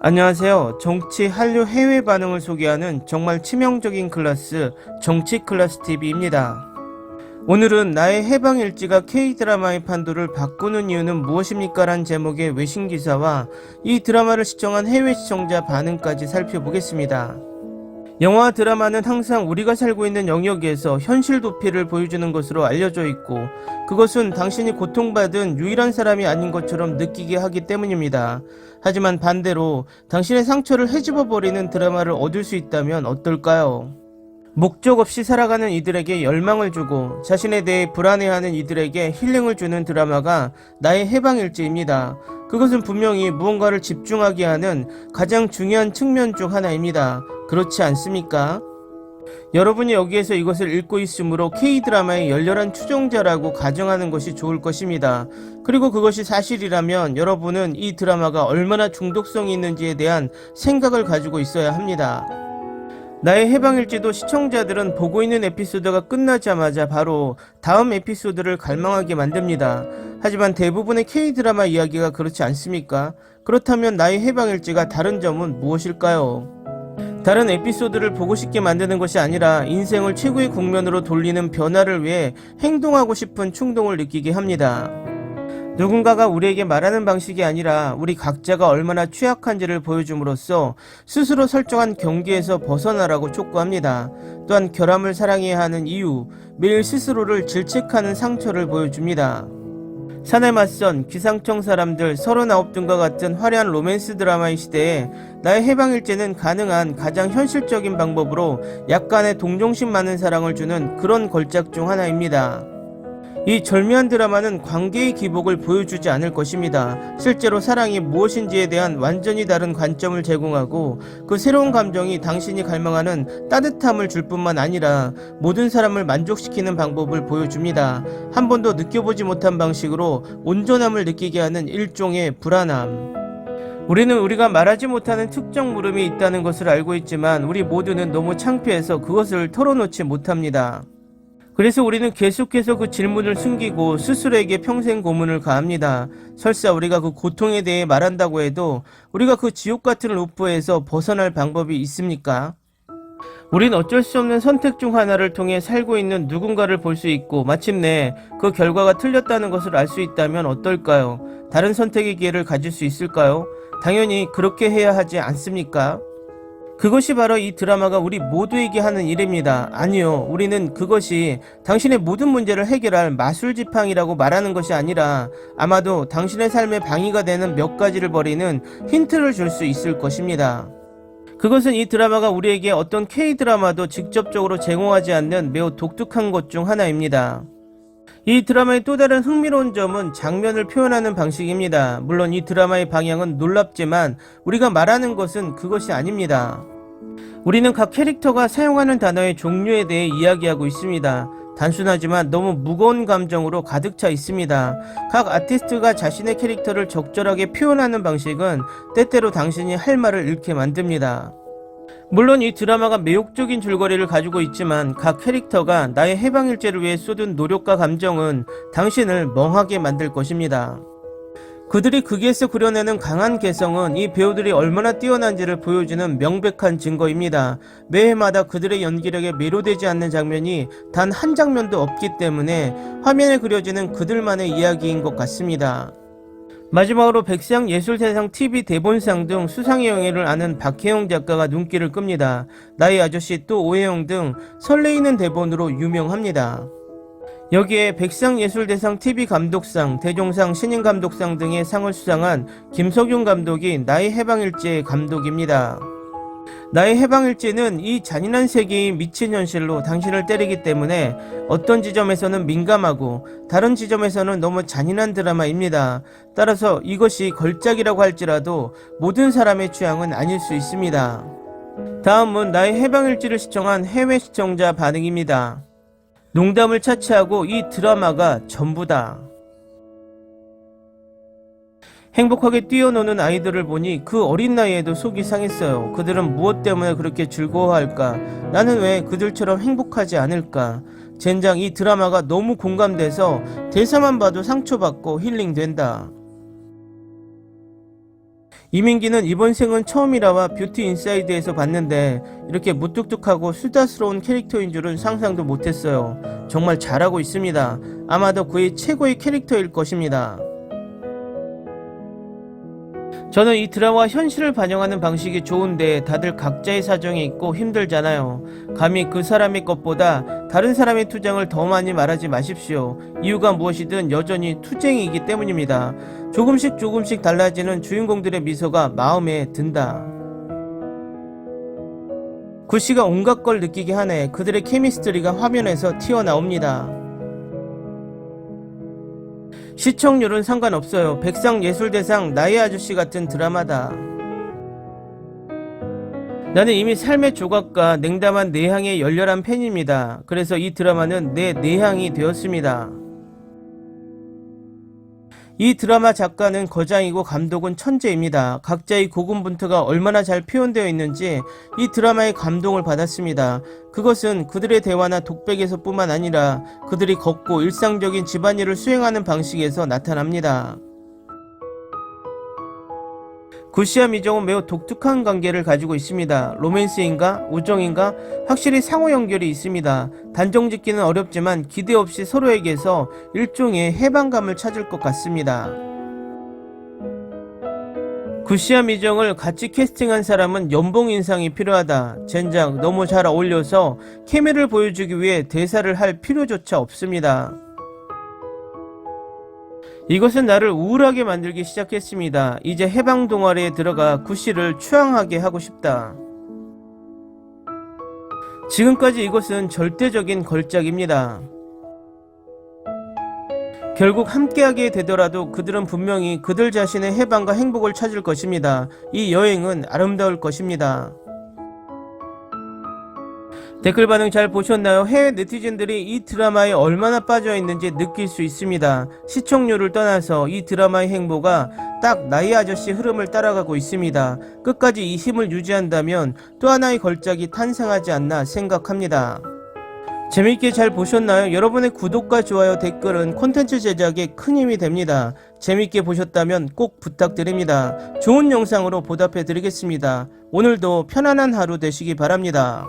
안녕하세요. 정치 한류 해외 반응을 소개하는 정말 치명적인 클래스 정치 클래스 TV입니다. 오늘은 나의 해방일지가 K드라마의 판도를 바꾸는 이유는 무엇입니까? 란 제목의 외신 기사와 이 드라마를 시청한 해외 시청자 반응까지 살펴보겠습니다. 영화 드라마는 항상 우리가 살고 있는 영역에서 현실 도피를 보여주는 것으로 알려져 있고, 그것은 당신이 고통받은 유일한 사람이 아닌 것처럼 느끼게 하기 때문입니다. 하지만 반대로 당신의 상처를 헤집어버리는 드라마를 얻을 수 있다면 어떨까요? 목적 없이 살아가는 이들에게 열망을 주고 자신에 대해 불안해하는 이들에게 힐링을 주는 드라마가 나의 해방일지입니다. 그것은 분명히 무언가를 집중하게 하는 가장 중요한 측면 중 하나입니다. 그렇지 않습니까? 여러분이 여기에서 이것을 읽고 있으므로 K드라마의 열렬한 추종자라고 가정하는 것이 좋을 것입니다. 그리고 그것이 사실이라면 여러분은 이 드라마가 얼마나 중독성이 있는지에 대한 생각을 가지고 있어야 합니다. 나의 해방일지도 시청자들은 보고 있는 에피소드가 끝나자마자 바로 다음 에피소드를 갈망하게 만듭니다. 하지만 대부분의 K드라마 이야기가 그렇지 않습니까? 그렇다면 나의 해방일지가 다른 점은 무엇일까요? 다른 에피소드를 보고 싶게 만드는 것이 아니라 인생을 최고의 국면으로 돌리는 변화를 위해 행동하고 싶은 충동을 느끼게 합니다. 누군가가 우리에게 말하는 방식이 아니라 우리 각자가 얼마나 취약한지를 보여줌으로써 스스로 설정한 경계에서 벗어나라고 촉구합니다. 또한 결함을 사랑해야 하는 이유, 매일 스스로를 질책하는 상처를 보여줍니다. 산에 맞선 기상청 사람들 39등과 같은 화려한 로맨스 드라마의 시대에 나의 해방일지는 가능한 가장 현실적인 방법으로 약간의 동정심 많은 사랑을 주는 그런 걸작 중 하나입니다. 이 절묘한 드라마는 관계의 기복을 보여주지 않을 것입니다. 실제로 사랑이 무엇인지에 대한 완전히 다른 관점을 제공하고 그 새로운 감정이 당신이 갈망하는 따뜻함을 줄 뿐만 아니라 모든 사람을 만족시키는 방법을 보여줍니다. 한 번도 느껴보지 못한 방식으로 온전함을 느끼게 하는 일종의 불안함. 우리는 우리가 말하지 못하는 특정 물음이 있다는 것을 알고 있지만 우리 모두는 너무 창피해서 그것을 털어놓지 못합니다. 그래서 우리는 계속해서 그 질문을 숨기고 스스로에게 평생 고문을 가합니다. 설사 우리가 그 고통에 대해 말한다고 해도 우리가 그 지옥 같은 루프에서 벗어날 방법이 있습니까? 우린 어쩔 수 없는 선택 중 하나를 통해 살고 있는 누군가를 볼 수 있고 마침내 그 결과가 틀렸다는 것을 알 수 있다면 어떨까요? 다른 선택의 기회를 가질 수 있을까요? 당연히 그렇게 해야 하지 않습니까? 그것이 바로 이 드라마가 우리 모두에게 하는 일입니다. 아니요, 우리는 그것이 당신의 모든 문제를 해결할 마술지팡이라고 말하는 것이 아니라 아마도 당신의 삶에 방해가 되는 몇 가지를 버리는 힌트를 줄 수 있을 것입니다. 그것은 이 드라마가 우리에게 어떤 K드라마도 직접적으로 제공하지 않는 매우 독특한 것 중 하나입니다. 이 드라마의 또 다른 흥미로운 점은 장면을 표현하는 방식입니다. 물론 이 드라마의 방향은 놀랍지만 우리가 말하는 것은 그것이 아닙니다. 우리는 각 캐릭터가 사용하는 단어의 종류에 대해 이야기하고 있습니다. 단순하지만 너무 무거운 감정으로 가득 차 있습니다. 각 아티스트가 자신의 캐릭터를 적절하게 표현하는 방식은 때때로 당신이 할 말을 잃게 만듭니다. 물론 이 드라마가 매혹적인 줄거리를 가지고 있지만 각 캐릭터가 나의 해방일지를 위해 쏟은 노력과 감정은 당신을 멍하게 만들 것입니다. 그들이 극에서 그려내는 강한 개성은 이 배우들이 얼마나 뛰어난지를 보여주는 명백한 증거입니다. 매회마다 그들의 연기력에 매료되지 않는 장면이 단 한 장면도 없기 때문에 화면에 그려지는 그들만의 이야기인 것 같습니다. 마지막으로 백상예술대상 TV 대본상 등 수상의 영예를 아는 박혜영 작가가 눈길을 끕니다. 나의 아저씨 또 오해영 등 설레이는 대본으로 유명합니다. 여기에 백상예술대상 TV 감독상, 대종상, 신인감독상 등의 상을 수상한 김석윤 감독이 나의 해방일지의 감독입니다. 나의 해방일지는 이 잔인한 세계의 미친 현실로 당신을 때리기 때문에 어떤 지점에서는 민감하고 다른 지점에서는 너무 잔인한 드라마입니다. 따라서 이것이 걸작이라고 할지라도 모든 사람의 취향은 아닐 수 있습니다. 다음은 나의 해방일지를 시청한 해외 시청자 반응입니다. 농담을 차치하고 이 드라마가 전부다. 행복하게 뛰어노는 아이들을 보니 그 어린 나이에도 속이 상했어요. 그들은 무엇 때문에 그렇게 즐거워할까? 나는 왜 그들처럼 행복하지 않을까? 젠장, 이 드라마가 너무 공감돼서 대사만 봐도 상처받고 힐링된다. 이민기는 이번 생은 처음이라와 뷰티 인사이드에서 봤는데 이렇게 무뚝뚝하고 수다스러운 캐릭터인 줄은 상상도 못했어요. 정말 잘하고 있습니다. 아마도 그의 최고의 캐릭터일 것입니다. 저는 이 드라마 현실을 반영하는 방식이 좋은데 다들 각자의 사정이 있고 힘들잖아요. 감히 그 사람의 것보다 다른 사람의 투쟁을 더 많이 말하지 마십시오. 이유가 무엇이든 여전히 투쟁이기 때문입니다. 조금씩 달라지는 주인공들의 미소가 마음에 든다. 구씨가 온갖 걸 느끼게 하네. 그들의 케미스트리가 화면에서 튀어나옵니다. 시청률은 상관없어요. 백상예술대상 나의 아저씨 같은 드라마다. 나는 이미 삶의 조각과 냉담한 내향의 열렬한 팬입니다. 그래서 이 드라마는 내 내향이 되었습니다. 이 드라마 작가는 거장이고 감독은 천재입니다. 각자의 고군분투가 얼마나 잘 표현되어 있는지 이 드라마에 감동을 받았습니다. 그것은 그들의 대화나 독백에서 뿐만 아니라 그들이 걷고 일상적인 집안일을 수행하는 방식에서 나타납니다. 구씨와 미정은 매우 독특한 관계를 가지고 있습니다. 로맨스인가? 우정인가? 확실히 상호 연결이 있습니다. 단정짓기는 어렵지만 기대 없이 서로에게서 일종의 해방감을 찾을 것 같습니다. 구씨와 미정을 같이 캐스팅한 사람은 연봉 인상이 필요하다. 젠장 너무 잘 어울려서 케미를 보여주기 위해 대사를 할 필요조차 없습니다. 이것은 나를 우울하게 만들기 시작했습니다. 이제 해방 동아리에 들어가 구씨를 추앙하게 하고 싶다. 지금까지 이것은 절대적인 걸작입니다. 결국 함께하게 되더라도 그들은 분명히 그들 자신의 해방과 행복을 찾을 것입니다. 이 여행은 아름다울 것입니다. 댓글 반응 잘 보셨나요? 해외 네티즌들이 이 드라마에 얼마나 빠져있는지 느낄 수 있습니다. 시청률을 떠나서 이 드라마의 행보가 딱 나의 아저씨 흐름을 따라가고 있습니다. 끝까지 이 힘을 유지한다면 또 하나의 걸작이 탄생하지 않나 생각합니다. 재밌게 잘 보셨나요? 여러분의 구독과 좋아요, 댓글은 콘텐츠 제작에 큰 힘이 됩니다. 재밌게 보셨다면 꼭 부탁드립니다. 좋은 영상으로 보답해 드리겠습니다. 오늘도 편안한 하루 되시기 바랍니다.